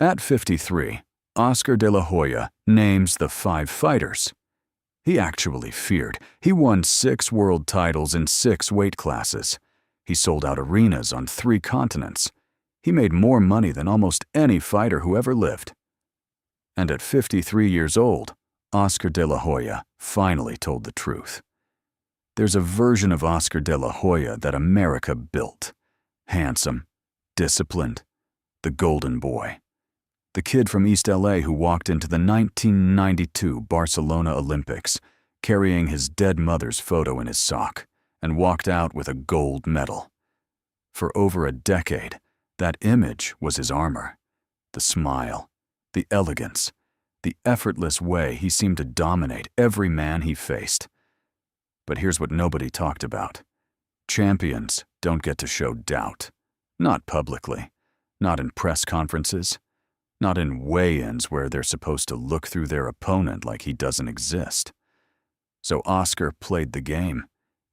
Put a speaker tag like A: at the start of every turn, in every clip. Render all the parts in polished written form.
A: At 53, Oscar De La Hoya names the 5 fighters he actually feared. He won 6 world titles in 6 weight classes. He sold out arenas on 3 continents. He made more money than almost any fighter who ever lived. And at 53 years old, Oscar De La Hoya finally told the truth. There's a version of Oscar De La Hoya that America built. Handsome, disciplined, the golden boy. The kid from East LA who walked into the 1992 Barcelona Olympics carrying his dead mother's photo in his sock and walked out with a gold medal. For over a decade, that image was his armor. The smile, the elegance, the effortless way he seemed to dominate every man he faced. But here's what nobody talked about. Champions don't get to show doubt. Not publicly, not in press conferences, not in weigh-ins where they're supposed to look through their opponent like he doesn't exist. So Oscar played the game.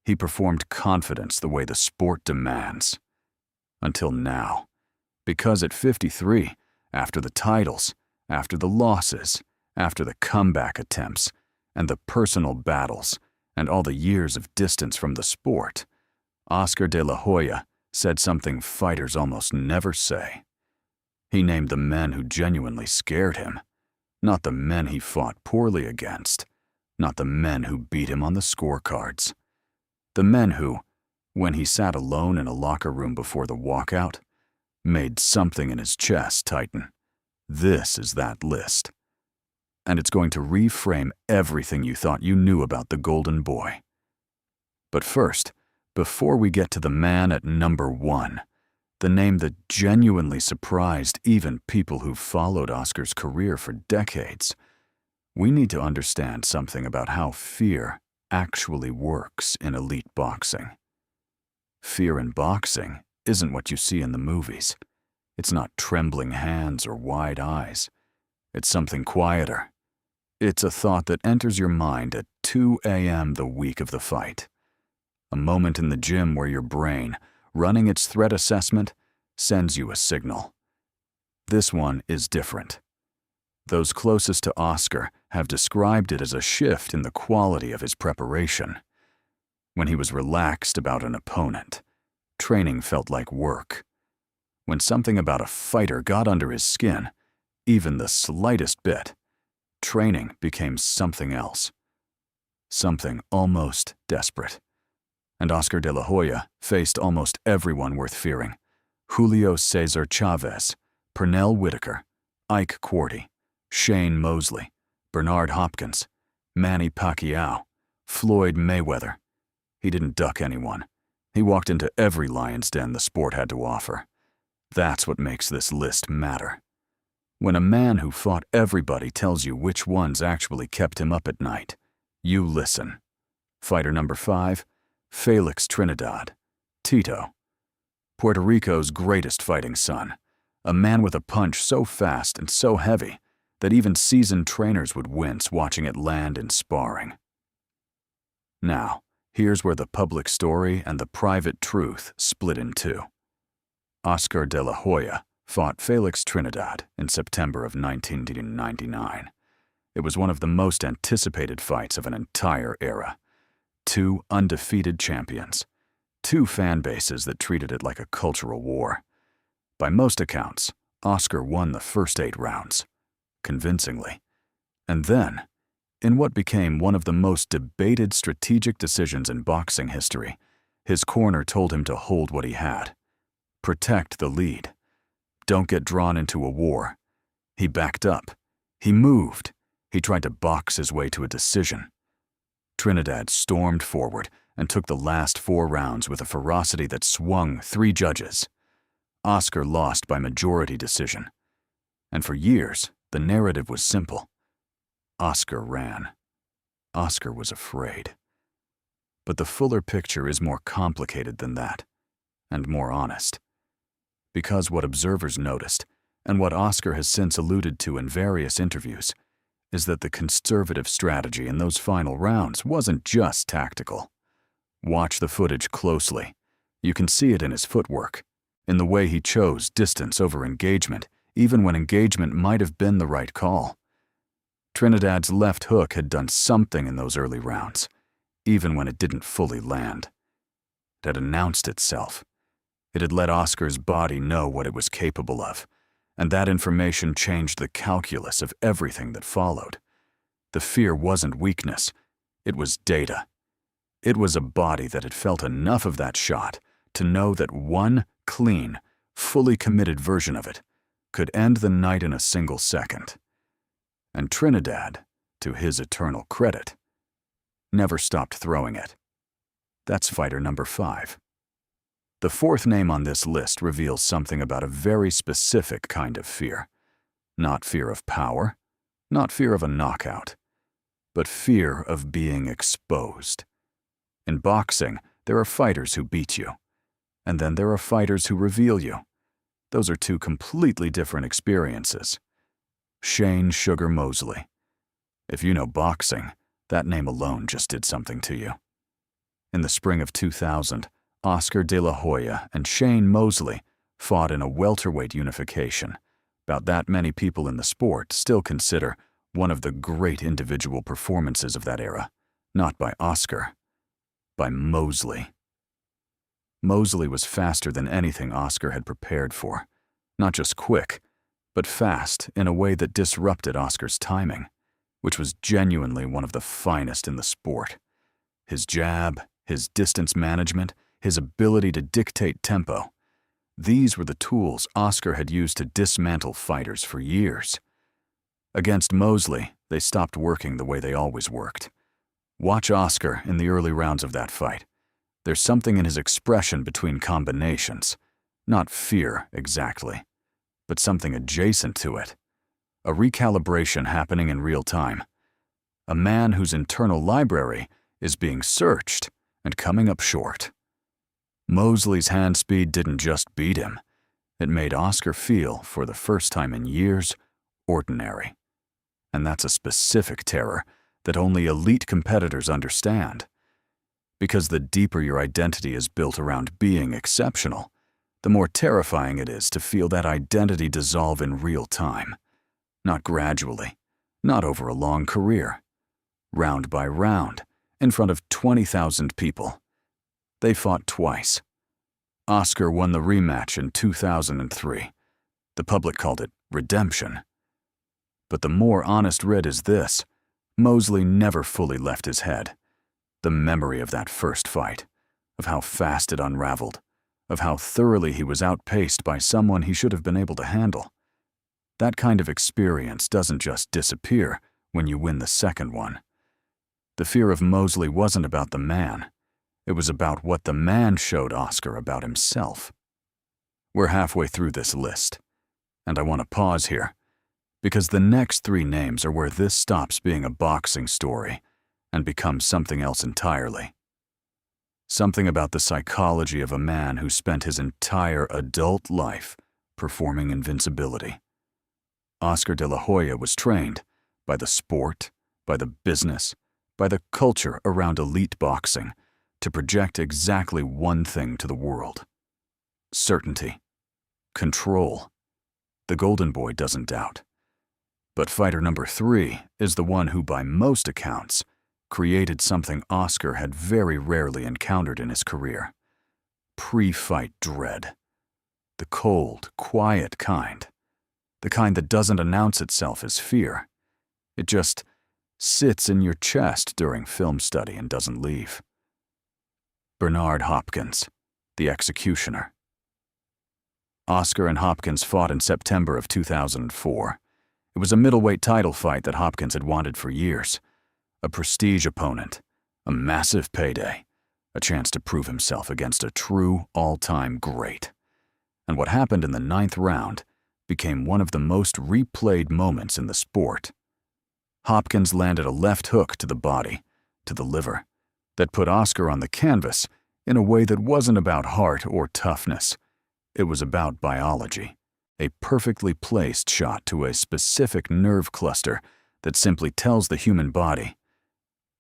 A: He performed confidence the way the sport demands. Until now. Because at 53, after the titles, after the losses, after the comeback attempts, and the personal battles, and all the years of distance from the sport, Oscar De La Hoya said something fighters almost never say. He named the men who genuinely scared him, not the men he fought poorly against, not the men who beat him on the scorecards. The men who, when he sat alone in a locker room before the walkout, made something in his chest tighten. This is that list. And it's going to reframe everything you thought you knew about the Golden Boy. But first, before we get to the man at number 1, the name that genuinely surprised even people who followed Oscar's career for decades, we need to understand something about how fear actually works in elite boxing. Fear in boxing isn't what you see in the movies. It's not trembling hands or wide eyes. It's something quieter. It's a thought that enters your mind at 2 a.m. the week of the fight. A moment in the gym where your brain, running its threat assessment, sends you a signal. This one is different. Those closest to Oscar have described it as a shift in the quality of his preparation. When he was relaxed about an opponent, training felt like work. When something about a fighter got under his skin, even the slightest bit, training became something else. Something almost desperate. And Oscar De La Hoya faced almost everyone worth fearing. Julio Cesar Chavez, Pernell Whitaker, Ike Quartey, Shane Mosley, Bernard Hopkins, Manny Pacquiao, Floyd Mayweather. He didn't duck anyone. He walked into every lion's den the sport had to offer. That's what makes this list matter. When a man who fought everybody tells you which ones actually kept him up at night, you listen. Fighter number 5, Félix Trinidad, Tito. Puerto Rico's greatest fighting son, a man with a punch so fast and so heavy that even seasoned trainers would wince watching it land in sparring. Now, here's where the public story and the private truth split in two. Oscar De La Hoya fought Félix Trinidad in September of 1999. It was one of the most anticipated fights of an entire era. 2 undefeated champions, 2 fan bases that treated it like a cultural war. By most accounts, Oscar won the first 8 rounds, convincingly. And then, in what became one of the most debated strategic decisions in boxing history, his corner told him to hold what he had. Protect the lead. Don't get drawn into a war. He backed up. He moved. He tried to box his way to a decision. Trinidad stormed forward and took the last 4 rounds with a ferocity that swung 3 judges. Oscar lost by majority decision. And for years, the narrative was simple. Oscar ran. Oscar was afraid. But the fuller picture is more complicated than that, and more honest. Because what observers noticed, and what Oscar has since alluded to in various interviews, is that the conservative strategy in those final rounds wasn't just tactical. Watch the footage closely. You can see it in his footwork, in the way he chose distance over engagement, even when engagement might have been the right call. Trinidad's left hook had done something in those early rounds, even when it didn't fully land. It had announced itself. It had let Oscar's body know what it was capable of, and that information changed the calculus of everything that followed. The fear wasn't weakness, it was data. It was a body that had felt enough of that shot to know that one clean, fully committed version of it could end the night in a single second. And Trinidad, to his eternal credit, never stopped throwing it. That's fighter number 5. The fourth name on this list reveals something about a very specific kind of fear. Not fear of power, not fear of a knockout, but fear of being exposed. In boxing, there are fighters who beat you, and then there are fighters who reveal you. Those are two completely different experiences. Shane Sugar Mosley. If you know boxing, that name alone just did something to you. In the spring of 2000, Oscar De La Hoya and Shane Mosley fought in a welterweight unification. About that many people in the sport still consider one of the great individual performances of that era, not by Oscar, by Mosley. Mosley was faster than anything Oscar had prepared for. Not just quick, but fast in a way that disrupted Oscar's timing, which was genuinely one of the finest in the sport. His jab, his distance management, his ability to dictate tempo. These were the tools Oscar had used to dismantle fighters for years. Against Mosley, they stopped working the way they always worked. Watch Oscar in the early rounds of that fight. There's something in his expression between combinations. Not fear, exactly, but something adjacent to it. A recalibration happening in real time. A man whose internal library is being searched and coming up short. Mosley's hand speed didn't just beat him. It made Oscar feel, for the first time in years, ordinary. And that's a specific terror that only elite competitors understand. Because the deeper your identity is built around being exceptional, the more terrifying it is to feel that identity dissolve in real time. Not gradually, not over a long career. Round by round, in front of 20,000 people. They fought twice. Oscar won the rematch in 2003. The public called it redemption. But the more honest writ is this: Mosley never fully left his head. The memory of that first fight, of how fast it unraveled, of how thoroughly he was outpaced by someone he should have been able to handle. That kind of experience doesn't just disappear when you win the second one. The fear of Mosley wasn't about the man. It was about what the man showed Oscar about himself. We're halfway through this list, and I want to pause here, because the next 3 names are where this stops being a boxing story and becomes something else entirely. Something about the psychology of a man who spent his entire adult life performing invincibility. Oscar De La Hoya was trained by the sport, by the business, by the culture around elite boxing to project exactly one thing to the world: certainty, control. The Golden Boy doesn't doubt. But fighter number 3 is the one who, by most accounts, created something Oscar had very rarely encountered in his career: pre-fight dread. The cold, quiet kind. The kind that doesn't announce itself as fear. It just sits in your chest during film study and doesn't leave. Bernard Hopkins, the executioner. Oscar and Hopkins fought in September of 2004. It was a middleweight title fight that Hopkins had wanted for years. A prestige opponent, a massive payday, a chance to prove himself against a true all-time great. And what happened in the 9th round became one of the most replayed moments in the sport. Hopkins landed a left hook to the body, to the liver, that put Oscar on the canvas in a way that wasn't about heart or toughness. It was about biology, a perfectly placed shot to a specific nerve cluster that simply tells the human body,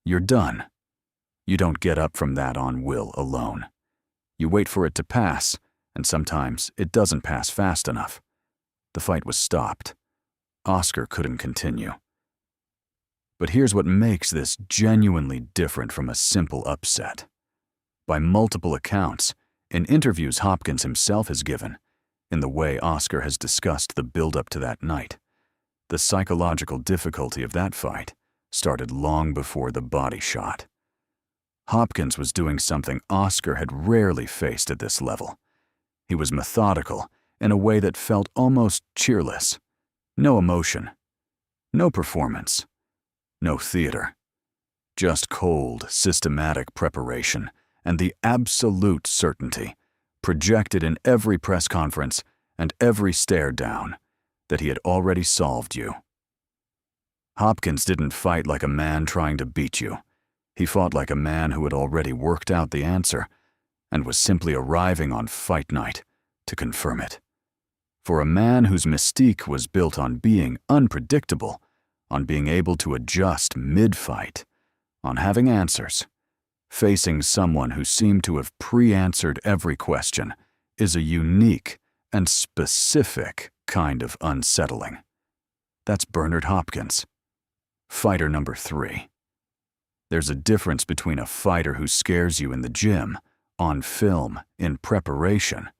A: you're done. You don't get up from that on will alone. You wait for it to pass, and sometimes it doesn't pass fast enough. The fight was stopped. Oscar couldn't continue. But here's what makes this genuinely different from a simple upset. By multiple accounts, in interviews Hopkins himself has given, in the way Oscar has discussed the build-up to that night, the psychological difficulty of that fight started long before the body shot. Hopkins was doing something Oscar had rarely faced at this level. He was methodical in a way that felt almost cheerless. No emotion, no performance, no theater. Just cold, systematic preparation and the absolute certainty, projected in every press conference and every stare down, that he had already solved you. Hopkins didn't fight like a man trying to beat you. He fought like a man who had already worked out the answer and was simply arriving on fight night to confirm it. For a man whose mystique was built on being unpredictable, on being able to adjust mid-fight, on having answers, facing someone who seemed to have pre-answered every question is a unique and specific kind of unsettling. That's Bernard Hopkins. Fighter number 3. There's a difference between a fighter who scares you in the gym, on film, in preparation,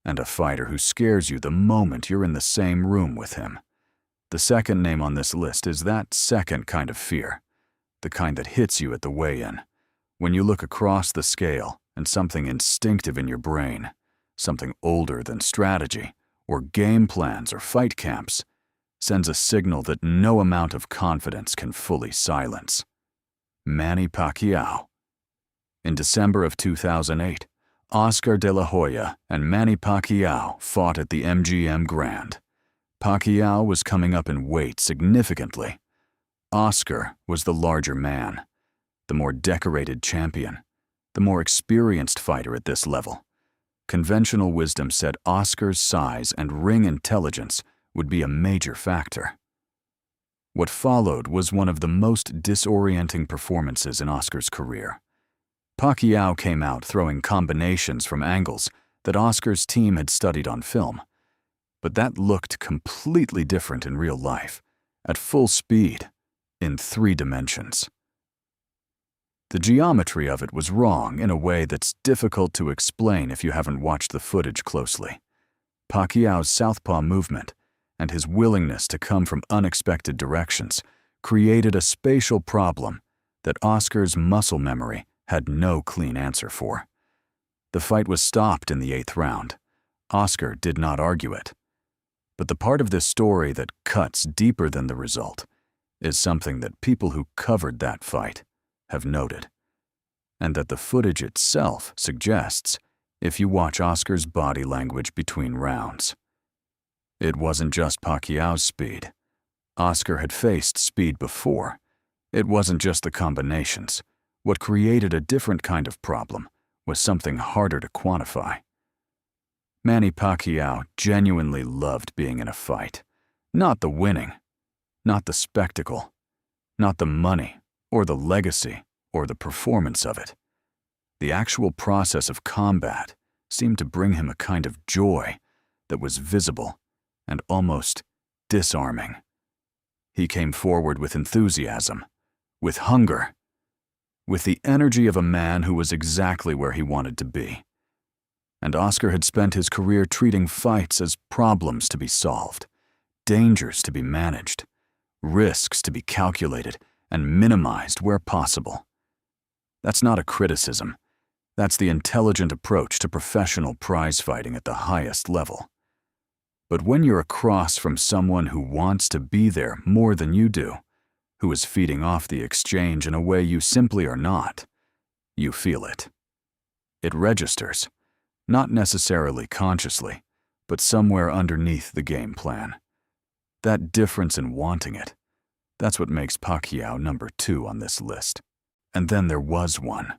A: and a fighter who scares you the moment you're in the same room with him. The second name on this list is that second kind of fear, the kind that hits you at the weigh-in, when you look across the scale and something instinctive in your brain, something older than strategy, or game plans or fight camps, sends a signal that no amount of confidence can fully silence. Manny Pacquiao. In December of 2008, Oscar De La Hoya and Manny Pacquiao fought at the MGM Grand. Pacquiao was coming up in weight significantly. Oscar was the larger man, the more decorated champion, the more experienced fighter at this level. Conventional wisdom said Oscar's size and ring intelligence would be a major factor. What followed was one of the most disorienting performances in Oscar's career. Pacquiao came out throwing combinations from angles that Oscar's team had studied on film, but that looked completely different in real life, at full speed, in 3 dimensions. The geometry of it was wrong in a way that's difficult to explain if you haven't watched the footage closely. Pacquiao's southpaw movement and his willingness to come from unexpected directions created a spatial problem that Oscar's muscle memory had no clean answer for. The fight was stopped in the 8th round. Oscar did not argue it. But the part of this story that cuts deeper than the result is something that people who covered that fight have noted, and that the footage itself suggests if you watch Oscar's body language between rounds. It wasn't just Pacquiao's speed. Oscar had faced speed before. It wasn't just the combinations. What created a different kind of problem was something harder to quantify. Manny Pacquiao genuinely loved being in a fight. Not the winning, not the spectacle, not the money, or the legacy, or the performance of it. The actual process of combat seemed to bring him a kind of joy that was visible and almost disarming. He came forward with enthusiasm, with hunger, with the energy of a man who was exactly where he wanted to be. And Oscar had spent his career treating fights as problems to be solved, dangers to be managed, risks to be calculated and minimized where possible. That's not a criticism. That's the intelligent approach to professional prize fighting at the highest level. But when you're across from someone who wants to be there more than you do, who is feeding off the exchange in a way you simply are not, you feel it. It registers, not necessarily consciously, but somewhere underneath the game plan. That difference in wanting it, that's what makes Pacquiao number 2 on this list. And then there was one.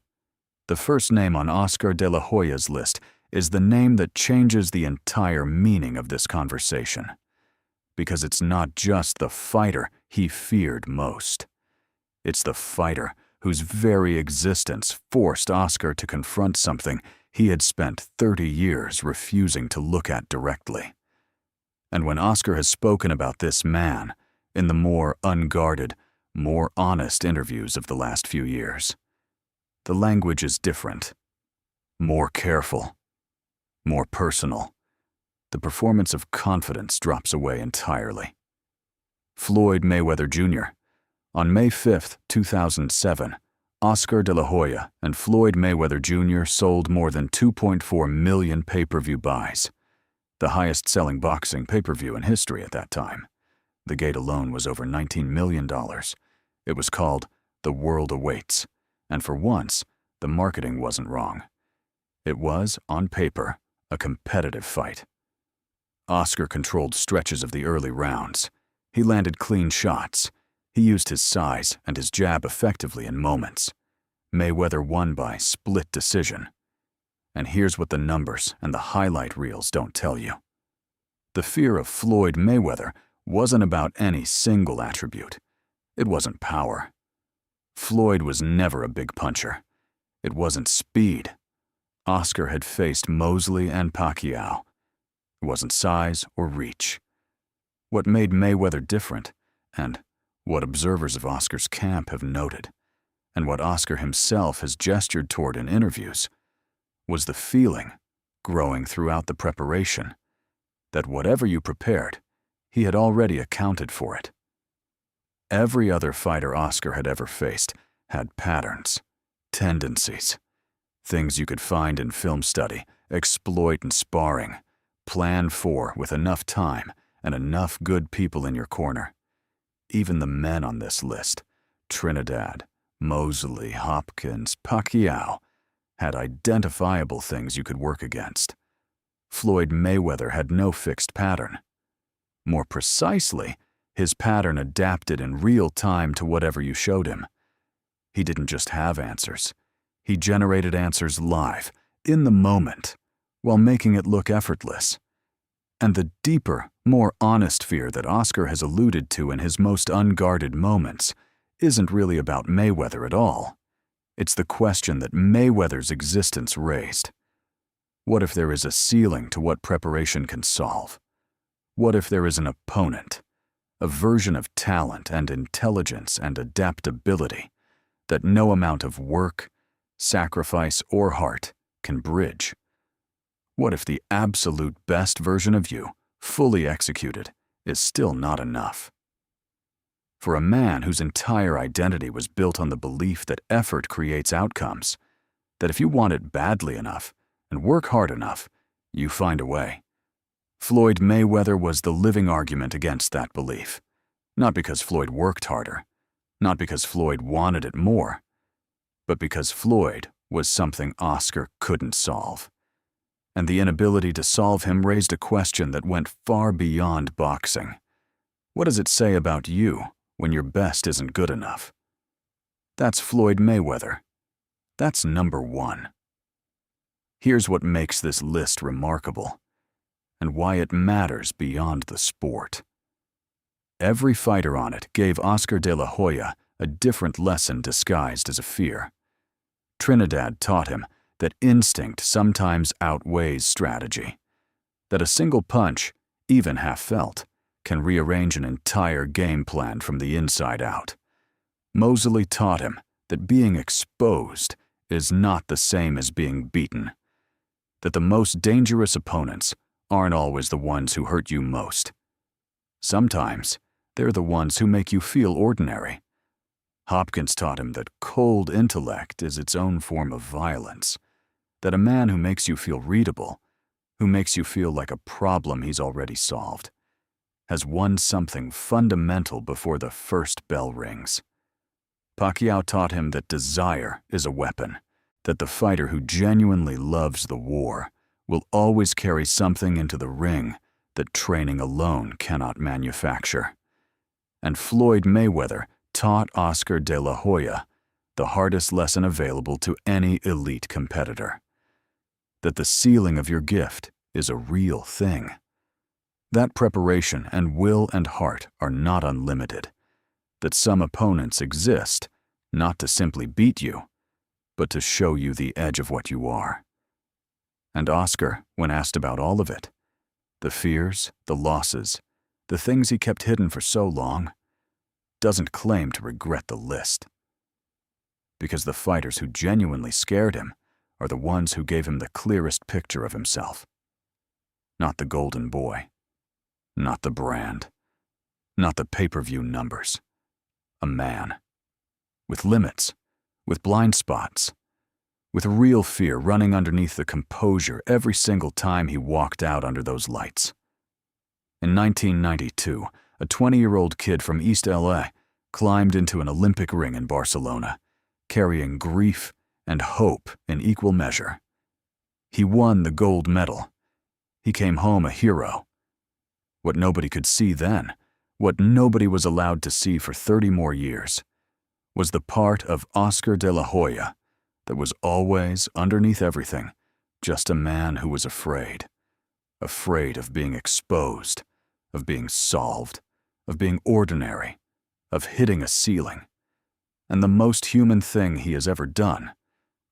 A: The first name on Oscar De La Hoya's list is the name that changes the entire meaning of this conversation. Because it's not just the fighter he feared most. It's the fighter whose very existence forced Oscar to confront something he had spent 30 years refusing to look at directly. And when Oscar has spoken about this man in the more unguarded, more honest interviews of the last few years, the language is different, more careful, more personal. The performance of confidence drops away entirely. Floyd Mayweather Jr. On May 5, 2007, Oscar De La Hoya and Floyd Mayweather Jr. sold more than 2.4 million pay-per-view buys, the highest-selling boxing pay-per-view in history at that time. The gate alone was over $19 million. It was called The World Awaits, and for once, the marketing wasn't wrong. It was, on paper, a competitive fight. Oscar controlled stretches of the early rounds. He landed clean shots. He used his size and his jab effectively in moments. Mayweather won by split decision. And here's what the numbers and the highlight reels don't tell you. The fear of Floyd Mayweather wasn't about any single attribute. It wasn't power. Floyd was never a big puncher. It wasn't speed. Oscar had faced Mosley and Pacquiao. It wasn't size or reach. What made Mayweather different, and what observers of Oscar's camp have noted, and what Oscar himself has gestured toward in interviews, was the feeling, growing throughout the preparation, that whatever you prepared, he had already accounted for it. Every other fighter Oscar had ever faced had patterns, tendencies, things you could find in film study, exploit in sparring, plan for with enough time and enough good people in your corner. Even the men on this list, Trinidad, Mosley, Hopkins, Pacquiao, had identifiable things you could work against. Floyd Mayweather had no fixed pattern. More precisely, his pattern adapted in real time to whatever you showed him. He didn't just have answers. He generated answers live, in the moment, while making it look effortless. And the deeper, more honest fear that Oscar has alluded to in his most unguarded moments isn't really about Mayweather at all. It's the question that Mayweather's existence raised. What if there is a ceiling to what preparation can solve? What if there is an opponent, a version of talent and intelligence and adaptability that no amount of work, sacrifice, or heart can bridge? What if the absolute best version of you, fully executed, is still not enough? For a man whose entire identity was built on the belief that effort creates outcomes, that if you want it badly enough and work hard enough, you find a way. Floyd Mayweather was the living argument against that belief. Not because Floyd worked harder, not because Floyd wanted it more, but because Floyd was something Oscar couldn't solve. And the inability to solve him raised a question that went far beyond boxing. What does it say about you when your best isn't good enough? That's Floyd Mayweather. That's number one. Here's what makes this list remarkable, and why it matters beyond the sport. Every fighter on it gave Oscar De La Hoya a different lesson disguised as a fear. Trinidad taught him that instinct sometimes outweighs strategy, that a single punch, even half felt, can rearrange an entire game plan from the inside out. Mosley taught him that being exposed is not the same as being beaten, that the most dangerous opponents aren't always the ones who hurt you most. Sometimes, they're the ones who make you feel ordinary. Hopkins taught him that cold intellect is its own form of violence, that a man who makes you feel readable, who makes you feel like a problem he's already solved, has won something fundamental before the first bell rings. Pacquiao taught him that desire is a weapon, that the fighter who genuinely loves the war will always carry something into the ring that training alone cannot manufacture. And Floyd Mayweather taught Oscar De La Hoya the hardest lesson available to any elite competitor, that the ceiling of your gift is a real thing. That preparation and will and heart are not unlimited, that some opponents exist not to simply beat you, but to show you the edge of what you are. And Oscar, when asked about all of it, The fears, the losses, the things he kept hidden for so long, doesn't claim to regret the list. Because the fighters who genuinely scared him are the ones who gave him the clearest picture of himself. Not the golden boy, not the brand, not the pay-per-view numbers. A man. With limits, with blind spots, with real fear running underneath the composure every single time he walked out under those lights. In 1992, a 20-year-old kid from East LA climbed into an Olympic ring in Barcelona, carrying grief and hope in equal measure. He won the gold medal. He came home a hero. What nobody could see then, what nobody was allowed to see for 30 more years, was the part of Oscar De La Hoya that was always, underneath everything, just a man who was afraid. Afraid of being exposed, of being solved, of being ordinary, of hitting a ceiling. And the most human thing he has ever done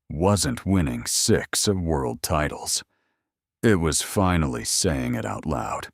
A: wasn't winning 6 world titles. It was finally saying it out loud.